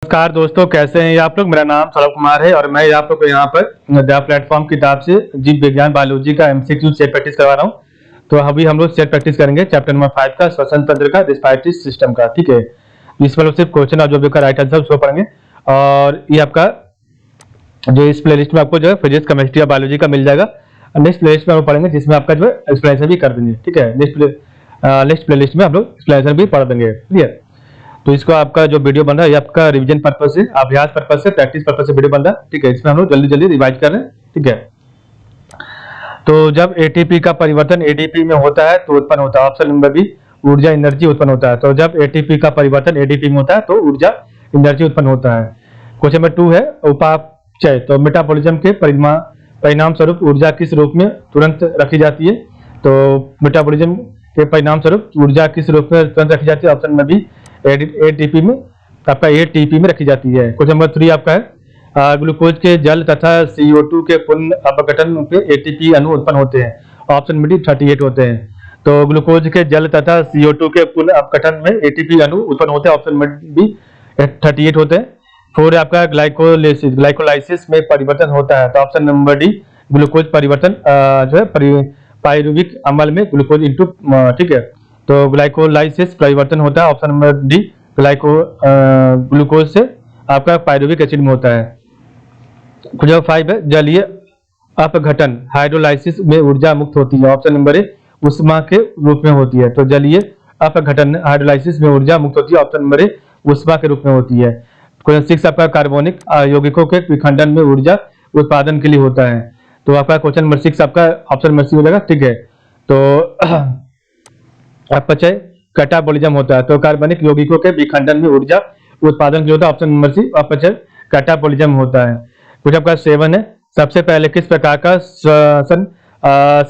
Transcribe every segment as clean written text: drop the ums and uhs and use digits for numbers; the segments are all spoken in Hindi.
नमस्कार दोस्तों, कैसे हैं आप लोग। मेरा नाम सौरभ कुमार है और मैं आप लोग को यहाँ पर द प्लेटफॉर्म किताब से जीव विज्ञान बायोलॉजी का एमसीक्यू सेट प्रैक्टिस करवा रहा हूँ। तो अभी हम लोग सेट प्रैक्टिस करेंगे चैप्टर नंबर 5 का श्वसन तंत्र का रिस्पायरेटरी सिस्टम का। ठीक है, इसमें लोग सिर्फ क्वेश्चन और जो भी का राइट आंसर उसको पढ़ेंगे। और ये आपका जो इस प्लेलिस्ट में आपको जो है फिजिक्स, केमिस्ट्री और बायोलॉजी का मिल जाएगा। नेक्स्ट प्लेलिस्ट में हम पढ़ेंगे जिसमें आपका जो है एक्सप्लेनेशन भी कर देंगे। ठीक है, नेक्स्ट प्लेलिस्ट में आप लोग एक्सप्लेनेशन भी पढ़ देंगे। क्लियर। तो इसको आपका जो वीडियो बन रहा है ये आपका रिवीजन पर्पस से, अभ्यास पर्पस से, प्रैक्टिस पर्पस से वीडियो बन रहा है। ठीक है, इसमें हम लोग जल्दी जल्दी रिवाइज कर रहे हैं। ठीक है, तो जब एटीपी का परिवर्तन एडीपी में होता है तो उत्पन्न होता है ऑप्शन नंबर बी, ऊर्जा एनर्जी उत्पन्न होता है। तो जब एटीपी का परिवर्तन एडीपी में होता है तो ऊर्जा एनर्जी उत्पन्न होता है। क्वेश्चन नंबर 2 है उपापचय। तो मेटाबॉलिज्म के परिणाम स्वरूप ऊर्जा किस रूप में तुरंत रखी जाती है। तो मेटाबॉलिज्म के परिणाम स्वरूप ऊर्जा किस रूप में तुरंत रखी जाती है ऑप्शन नंबर बी, एटीपी में, आपका एटीपी में रखी जाती है। क्वेश्चन नंबर 3 आपका है ग्लूकोज के जल तथा CO2 के पुनः अपघटन पे एटीपी अणु उत्पन्न होते हैं। ऑप्शन नंबर डी 38 होते हैं। तो ग्लूकोज के जल तथा CO2 के पुनः अपघटन में एटीपी अणु उत्पन्न होते हैं। ऑप्शन नंबर बी 38 होते हैं। 4 आपका ग्लाइकोलाइसिस में परिवर्तन होता है। तो ऑप्शन नंबर डी ग्लूकोज परिवर्तन जो है पायरुविक अम्ल में ग्लूकोज इंटू, ठीक है, तो ग्लाइकोलाइसिस परिवर्तन होता है। ऑप्शन नंबर डी ग्लूकोज से आपका पायरुविक एसिड में होता है। क्वेश्चन 5 है जलीय अपघटन हाइड्रोलाइसिस में ऊर्जा मुक्त होती है। ऑप्शन नंबर ए उष्मा के रूप में होती है। तो जलीय अपघटन हाइड्रोलाइसिस में ऊर्जा मुक्त होती है। ऑप्शन नंबर ए उष्मा के रूप में होती है। क्वेश्चन 6 आपका कार्बोनिक यौगिकों के विखंडन में ऊर्जा उत्पादन के लिए होता है। तो आपका क्वेश्चन नंबर 6 आपका ऑप्शन नंबर सी हो जाएगा। ठीक है, तो अपचय कैटाबोलिज्म होता है। तो कार्बनिक यौगिकों के विखंडन में ऊर्जा उत्पादन के लिए होता है। ऑप्शन नंबर सी अपचय कैटाबोलिज्म होता है। कुछ आपका 7 है सबसे पहले किस प्रकार का श्वसन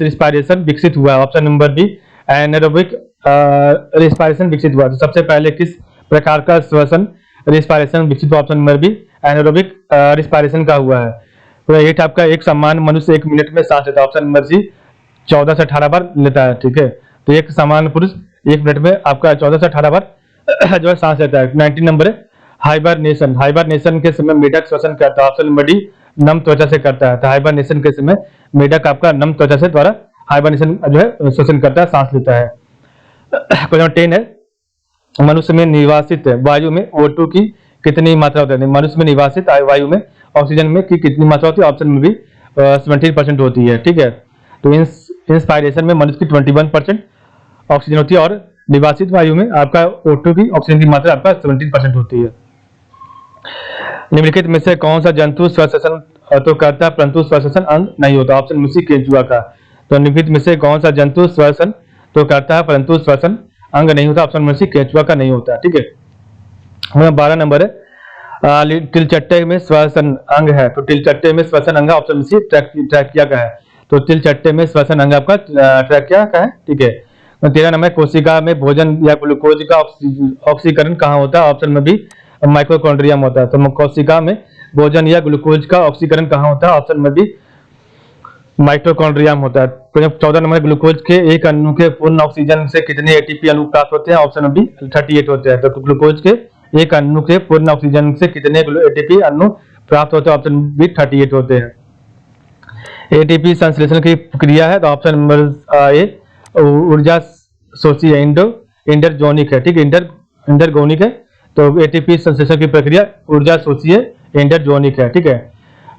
रिस्पायरेशन विकसित हुआ। Option number B anaerobic respiration विकसित हुआ। तो सबसे पहले किस प्रकार का श्वसन रिस्पायरेशन विकसित हुआ। Option number B anaerobic respiration का हुआ है। तो 8 आपका एक सामान्य मनुष्य 1 मिनट में सांस लेता है। ऑप्शन नंबर सी 14 से 18 बार लेता है। ठीक है, तो एक सामान्य पुरुष 1 मिनट में आपका 14 से 18 बार जो है सांस लेता है। 19 नंबर है हाइबरनेशन के समय मेढक श्वसन करता है। ऑप्शन नंबर डी नम त्वचा से करता है। तो हाइबरनेशन के समय मेढक आपका नम त्वचा से द्वारा हाइबरनेशन जो है श्वसन करता है, सांस लेता है। क्वेश्चन 10 है मनुष्य में निवासित वायु में O2 की कितनी मात्रा होती है। मनुष्य में निवासित वायु में ऑक्सीजन में की कितनी मात्रा होती है। ऑप्शन में भी 17% होती है। ठीक है, तो इंस्पायरेशन में मनुष्य की 21% ऑक्सीजन होती है और निवासित वायु में आपका O2 की ऑक्सीजन की मात्रा आपका 17% होती है। निम्नलिखित में से कौन सा जंतु श्वसन तो करता है परंतु श्वसन अंग नहीं होता। ऑप्शन में सी केंचुआ का। तो निम्नलिखित में से कौन सा जंतु श्वसन तो करता है परंतु श्वसन अंग नहीं होता। ऑप्शन में सी केंचुआ का नहीं होता। ठीक है, 12 नंबर है तिलचट्टे में श्वसन अंग है। तो तिलचट्टे में श्वसन अंग ऑप्शन में सी ट्रैकिया का है। तो तिलचट्टे में श्वसन अंग आपका ट्रैकिया का है। ठीक है, 13 नंबर कोशिका में भोजन या ग्लूकोज का ऑक्सीकरण कहाँ होता है। ऑप्शन में भी माइटोकॉन्ड्रिया में होता है। तो कोशिका में भोजन या ग्लूकोज का ऑक्सीकरण कहाँ होता है। ऑप्शन में भी माइटोकॉन्ड्रिया में होता है। 14 नंबर ग्लूकोज के एक अणु के पूर्ण ऑक्सीजन से कितने एटीपी अणु प्राप्त होते हैं। ऑप्शन में भी 38 होते हैं। तो ग्लूकोज के एक अणु के पूर्ण ऑक्सीजन से कितने एटीपी अणु प्राप्त होते हैं। ऑप्शन भी 38 होते हैं। एटीपी संश्लेषण की प्रक्रिया है। तो ऑप्शन नंबर ए ऊर्जा सोची है, इंडरजोनिक है। ठीक है, इंडरगोनिक है। तो एटीपी संश्लेषण की प्रक्रिया ऊर्जा सोची है, इंडरजोनिक है। ठीक है,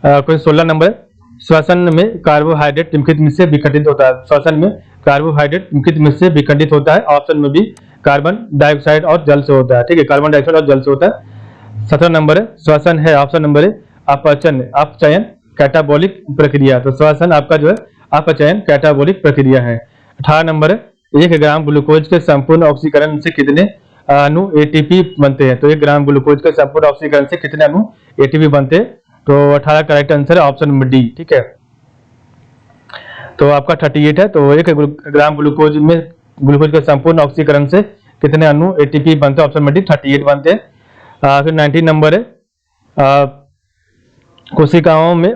कोई 16 नंबर श्वसन में कार्बोहाइड्रेट निम्नलिखित में से विखंडित होता है। श्वसन में कार्बोहाइड्रेट निम्नलिखित में से विखंडित होता है। ऑप्शन में भी कार्बन डाइऑक्साइड और जल से होता है। ठीक है, कार्बन डाइऑक्साइड और जल से होता है। 17 नंबर है श्वसन है। ऑप्शन नंबर है अपचयन कैटाबोलिक प्रक्रिया। तो श्वसन आपका जो है अपचयन कैटाबोलिक प्रक्रिया है। 18 नंबर है 1 ग्राम ग्लूकोज के संपूर्ण ऑक्सीकरण से कितने अणु एटीपी बनते हैं। तो 1 ग्राम ग्लूकोज के संपूर्ण ऑक्सीकरण से कितने अणु एटीपी बनते हैं। तो 18 करेक्ट आंसर है ऑप्शन नंबर डी। ठीक है, तो आपका 38 है। तो 1 ग्राम ग्लूकोज के संपूर्ण ऑक्सीकरण से कितने अणु एटीपी बनते हैं। ऑप्शन नंबर डी 38 बनते हैं। फिर 19 नंबर है कोशिकाओं में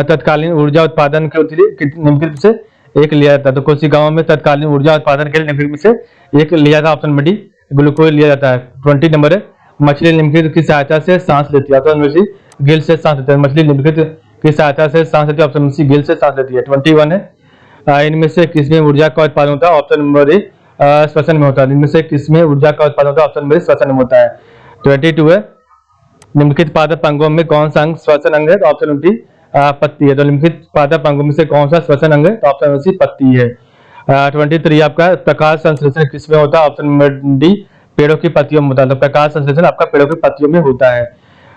तत्कालीन ऊर्जा उत्पादन के लिए निम्नलिखित से एक लिया जाता है। तो कोशिकाओं में तत्कालीन ऊर्जा उत्पादन के लिए निम्नलिखित में से एक लिया जाता है। ऑप्शन नंबर डी ग्लूकोज लिया जाता है। 20 नंबर है मछली निम्नलिखित की सहायता से सांस लेती है? ऑप्शन नंबर सी गिल से सांस लेती है। मछली निम्नलिखित की सहायता से सांस लेती है? ऑप्शन नंबर सी गिल से सांस लेती है। 21 है इनमें से किसमें ऊर्जा का उत्पादन होता है? ऑप्शन नंबर ए श्वसन में होता है। इनमें से किसमें ऊर्जा का उत्पादन होता है? ऑप्शन नंबर ए श्वसन में होता है। 22 है निम्नलिखित पादप अंगों में कौन सा अंग श्वसन अंग है? तो ऑप्शन नंबर डी पत्ती है। तो निम्नलिखित पादप अंगों में से कौन सा श्वसन अंग है? तो ऑप्शन नंबर सी पत्ती है। 23 आपका प्रकाश संश्लेषण किसमें होता है? ऑप्शन नंबर डी पेड़ों की पत्तियों में होता है। तो प्रकाश संश्लेषण आपका पेड़ों की पत्तियों में होता है।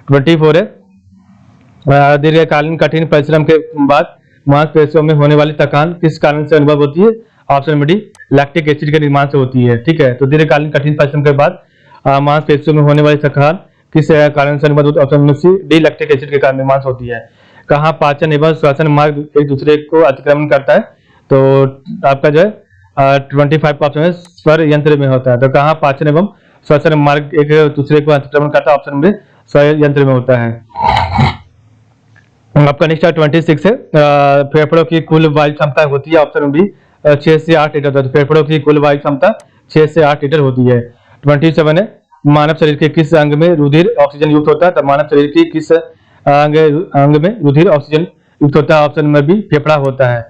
24 है दीर्घकालीन कठिन परिश्रम के बाद मांसपेशियों में होने वाली थकान किस कारण से अनुभव होती है? Option number D lactic acid के निर्माण से होती है। ठीक है, तो दीर्घकालीन कठिन परिश्रम के बाद मांसपेशियों में होने वाली थकान किस कारण से अनुभव होती है? Option number C D lactic acid के कारण निर्माण से होती है। कहाँ पाचन एवं श्वसन मार्ग एक दूसरे को अतिक्रमण करता है? तो आपका जो है 25 ऑप्शन है स्वर यंत्र में होता है। तो कहाँ पाचन एवं श्वसन मार्ग एक दूसरे को अतिक्रमण करता है? ऑप्शन नंबर स्वर यंत्र में होता है। आपका नेक्स्ट 26 है फेफड़ों की कुल वायु क्षमता होती है? ऑप्शन नंबर बी 6 से 8 लीटर होता है। फेफड़ों की कुल वायु क्षमता 6 से 8 लीटर होती है। 27 है मानव शरीर के किस अंग में रुधिर ऑक्सीजन युक्त होता है? तो मानव शरीर की किस अंग में रुधिर ऑक्सीजन युक्त होता है? ऑप्शन नंबर बी फेफड़ा होता है।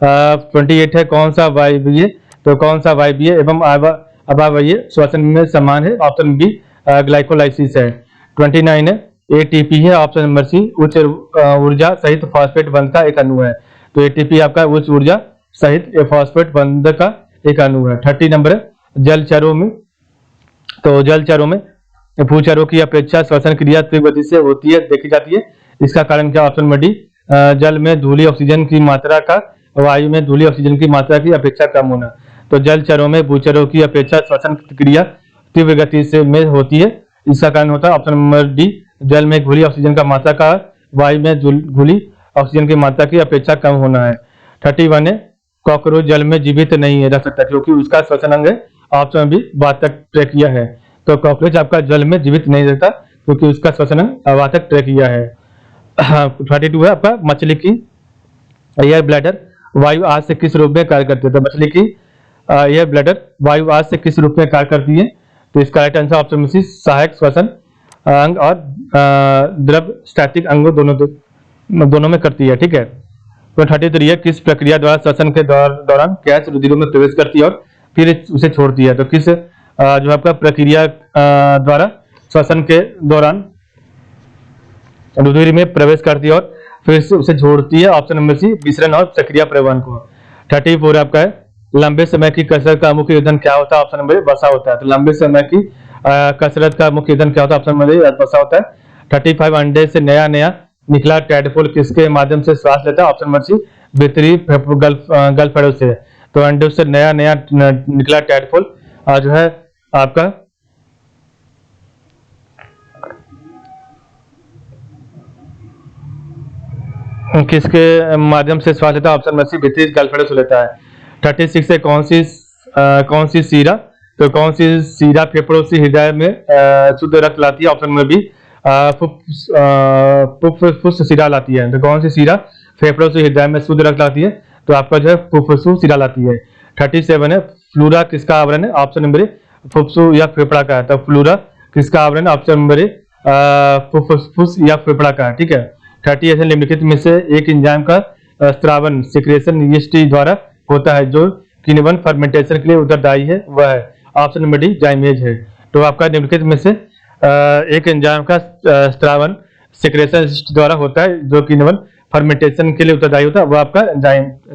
28 है कौन सा वायवीय? तो कौन सा वायवीय एवं अवायवीय श्वसन में समान है? ऑप्शन बी ग्लाइकोलाइसिस है। 29 है एटीपी है। ऑप्शन नंबर सी उच्च ऊर्जा सहित फॉस्फेट बंध का एक अणु है। तो एटीपी आपका उच्च ऊर्जा सहित फॉस्फेट बंध का एक अणु है। 30 नंबर है जलचरों में, तो जलचरों में भूचरों की अपेक्षा श्वसन क्रिया तीव्र गति से होती है देखी जाती है। इसका कारण क्या? ऑप्शन नंबर डी जल में धूली ऑक्सीजन की मात्रा का वायु में धूली ऑक्सीजन की मात्रा की अपेक्षा कम होना। तो जलचरों में भूचरों की अपेक्षा श्वसन क्रिया तीव्र गति से में होती है। इसका कारण होता है ऑप्शन नंबर डी जल में घुली ऑक्सीजन का मात्रा का वायु में घुली ऑक्सीजन की मात्रा की अपेक्षा कम होना है। 31 है कॉकरोच जल में जीवित नहीं रह सकता क्योंकि उसका श्वसन अंग है। ऑप्शन बी वातक ट्रेकिया है। तो कॉकरोच आपका जल में जीवित नहीं रहता क्योंकि उसका श्वसन अंग वातक ट्रेकिया है। 32 है आपका मछली की एयर ब्लैडर वायु आज से किस रूप में कार्य करती है? तो मछली की एयर ब्लैडर वायु आज से किस रूप में कार्य करती है? तो इसका राइट आंसर ऑप्शन में सी सहायक श्वसन अंग और द्रव स्टैटिक अंगों दोनों में करती है। ठीक है, तो 33 है किस प्रक्रिया द्वारा श्वसन के दौरान गैस रुधिरों में प्रवेश करती है और फिर उसे छोड़ती है? तो किस जो आपका प्रक्रिया द्वारा श्वसन के दौरान रुधिर में प्रवेश करती है और फिर उसे छोड़ती है? ऑप्शन नंबर सी विसरण और प्रक्रिया परिवहन को। 34 आपका है लंबे समय की कसरत का मुख्य ईंधन क्या होता है? ऑप्शन नंबर वसा होता है। तो लंबे समय की कसरत का मुख्य ईंधन क्या होता है? ऑप्शन नंबर वसा होता है। 35 अंडे से नया निकला टैडपोल किसके माध्यम से श्वास लेता है? ऑप्शन नंबर सी भीतरी गलफड़ों से। तो अंडे से नया निकला टैडपोल जो है आपका किसके माध्यम से श्वास लेता है? ऑप्शन नंबर सी भीतरी गलफड़ों से लेता है। 36 है कौन सी सीरा? तो कौन सी सीरा फेफड़ों से हृदय में शुद्ध रक्त लाती है? ऑप्शन नंबर बी फुफ्फुस सीरा लाती है। तो कौन सी सीरा फेफड़ों से हृदय में शुद्ध रक्त लाती है? तो आपका जो है फुफ्फुस सीरा लाती है। 37 है फ्लूरा किसका आवरण है? ऑप्शन नंबर ए फुफ्फुस या फेफड़ा का है। तो फ्लूरा किसका आवरण है? ऑप्शन नंबर ए फुफ्फुस या फेफड़ा का है। ठीक है, 38 निम्नलिखित में से एक एंजाइम का स्रावन सिक्रेशन यीस्ट द्वारा होता है जो किण्वन फर्मेंटेशन के लिए उत्तरदायी है, वह है? ऑप्शन नंबर डी जाइमेज है। तो आपका निम्नलिखित में से एक एंजाइम का स्रावन सिक्रेशन द्वारा होता है जो किण्वन फर्मेंटेशन के लिए उत्तरदायी होता है, वह आपका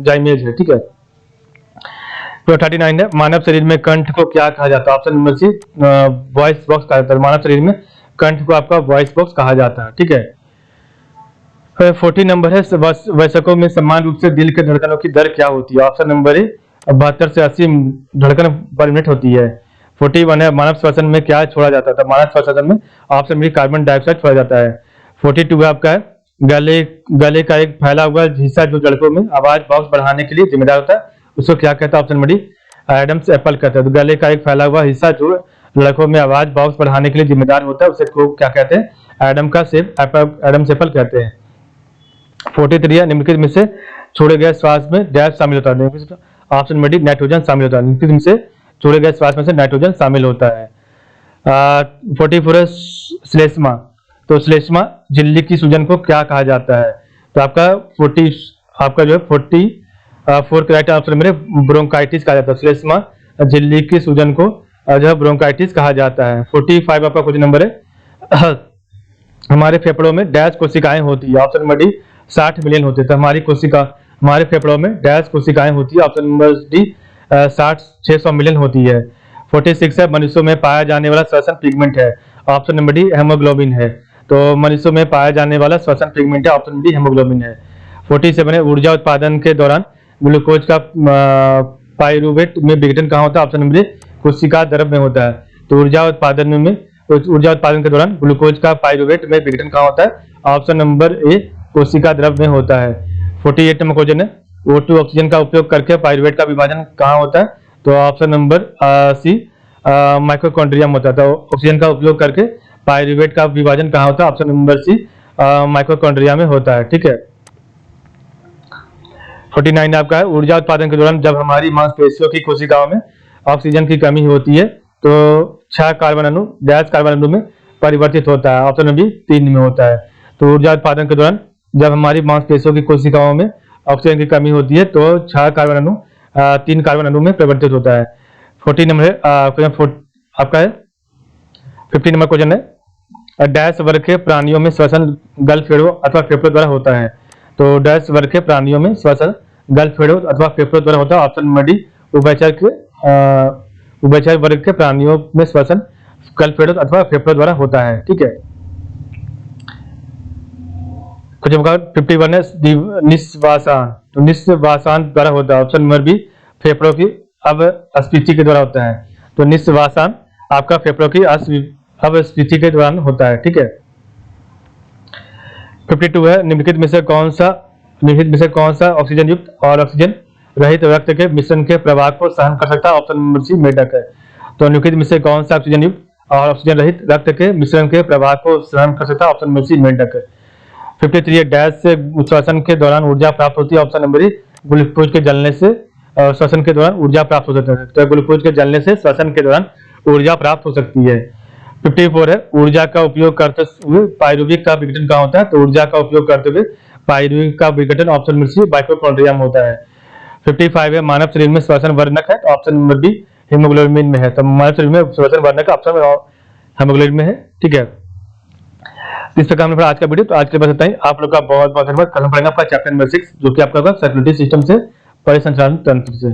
जाइमेज है। ठीक है, तो 39 है मानव शरीर में कंठ को क्या कहा जाता है? Option number C voice box कहा जाता है। मानव शरीर में कंठ को आपका वॉइस बॉक्स कहा जाता है। ठीक है, 40 नंबर है वयस्कों में समान रूप से दिल के धड़कनों की दर क्या होती है? ऑप्शन नंबर ए 72 से 80 धड़कन पर मिनट होती है। 41 है मानव श्वसन में क्या छोड़ा जाता है? मानव श्वसन में ऑप्शन बी कार्बन डाइऑक्साइड छोड़ा जाता है। 42 है आपका है गले का एक फैला हुआ हिस्सा जो लड़कों में आवाज बॉक्स बढ़ाने के लिए जिम्मेदार होता है, उसको क्या कहता है? Option number D Adam's apple कहते हैं। तो गले का एक फैला हुआ हिस्सा जो लड़कों में आवाज बॉक्स बढ़ाने के लिए जिम्मेदार होता है उसे को क्या कहते हैं? एडम्स एप्पल कहते हैं। 43 है निम्नलिखित में से छोड़े गए श्वास में डैश शामिल होता है? ऑप्शन नंबर डी नाइट्रोजन शामिल होता है। निम्नलिखित में से छोड़े गए श्वास में से नाइट्रोजन शामिल होता है। 44 है श्लेष्मा। तो श्लेष्मा झिल्ली की सूजन को क्या कहा जाता है? तो आपका 40 आपका जो है 44 करेक्ट आंसर मेरे ब्रोंकाइटिस कहा जाता है। श्लेष्मा झिल्ली की सूजन को जो है ब्रोंकाइटिस कहा जाता है। 45 आपका क्वेश्चन नंबर है हमारे फेफड़ों में डैश कोशिकाएं होती है? ऑप्शन नंबर डी 60 मिलियन होते हैं। तो हमारे फेफड़ों में डैश कोशिकाएं होती है? ऑप्शन नंबर डी 600 मिलियन होती है। 46 है मनुष्यों में पाया जाने वाला श्वसन पिगमेंट है? ऑप्शन नंबर डी हेमोग्लोबिन है। तो मनुष्यों में पाया जाने वाला श्वसन पिगमेंट है? ऑप्शन डी हेमोग्लोबिन है। 47 है ऊर्जा उत्पादन के दौरान ग्लूकोज का पाइरूवेट में विघटन कहाँ होता है? ऑप्शन नंबर डी कोशिका द्रव में होता है। तो ऊर्जा उत्पादन के दौरान ग्लूकोज का पाइरूवेट में विघटन कहाँ होता है? ऑप्शन नंबर ए कोशिका द्रव में होता है। 48 नंबर क्वेश्चन है O2 ऑक्सीजन का उपयोग करके पाइरूवेट का विभाजन कहाँ होता है? तो ऑप्शन नंबर सी माइटोकॉन्ड्रिया में होता है। तो ऑक्सीजन का उपयोग करके पाइरूवेट का विभाजन कहाँ होता है? ऑप्शन नंबर सी माइटोकॉन्ड्रिया में होता है। ठीक है। 49 आपका है ऊर्जा उत्पादन के दौरान जब हमारी मांसपेशियों की कोशिकाओं में ऑक्सीजन की कमी होती है तो 6 कार्बन अणु डैश कार्बन अणु में परिवर्तित होता है? ऑप्शन नंबर 3 में होता है। तो ऊर्जा उत्पादन के दौरान जब हमारी मांसपेशियों की कोशिकाओं में ऑक्सीजन की कमी होती है तो 6 कार्बन अणु 3 कार्बन अणु में परिवर्तित होता है। 40 नंबर है आपका है 50 नंबर क्वेश्चन है डैश वर्ग के प्राणियों में श्वसन गलफेड़ों अथवा फेफड़ों द्वारा होता है? तो डैश वर्ग के प्राणियों में श्वसन गलफेड़ों अथवा फेफड़ों द्वारा होता है? ऑप्शन नंबर डी उभयचर वर्ग के प्राणियों में श्वसन गलफेड़ों अथवा फेफड़ों द्वारा होता है। ठीक है। कुछ 51 है निश्वासान। तो निश्वासान द्वारा होता है? ऑप्शन नंबर बी फेफड़ों की अपस्फीति के द्वारा होता है। तो निश्वासान आपका फेफड़ों की अपस्फीति के दौरान होता है। ठीक है। 52 है निम्नलिखित में से कौन सा ऑक्सीजन युक्त और ऑक्सीजन रहित रक्त के मिश्रण के प्रवाह को सहन कर सकता है? ऑप्शन नंबर सी मेढक है। तो निम्नलिखित में से कौन सा ऑक्सीजन युक्त और ऑक्सीजन रहित रक्त के मिश्रण के प्रवाह को सहन कर सकता है? ऑप्शन नंबर सी मेढक है। 53 डैश से श्वसन के दौरान ऊर्जा प्राप्त होती है? ऑप्शन नंबर ए ग्लूकोज के जलने से श्वसन के दौरान ऊर्जा प्राप्त हो सकती है। तो ग्लूकोज के जलने से श्वसन के दौरान ऊर्जा प्राप्त हो सकती है। 54 है ऊर्जा का उपयोग करते हुए पाइरूविक का विघटन कहाँ होता है? तो ऊर्जा का उपयोग करते हुए पाइरूविक का विघटन ऑप्शन नंबर सी माइटोकॉन्ड्रिया में होता है। 55 है मानव शरीर में श्वसन वर्णक है? तो ऑप्शन नंबर बी हीमोग्लोबिन में है। तो मानव शरीर में श्वसन वर्णक ऑप्शन हीमोग्लोबिन में है। ठीक है। इस प्रकार हमने पढ़ा आज का वीडियो। तो आज के लिए बस इतना ही। आप लोग का बहुत बहुत धन्यवाद। कल हम पढ़ेंगे आपका चैप्टर नंबर 6 जो कि आपका सर्कुलेटरी सिस्टम से परिसंचालन तंत्र से।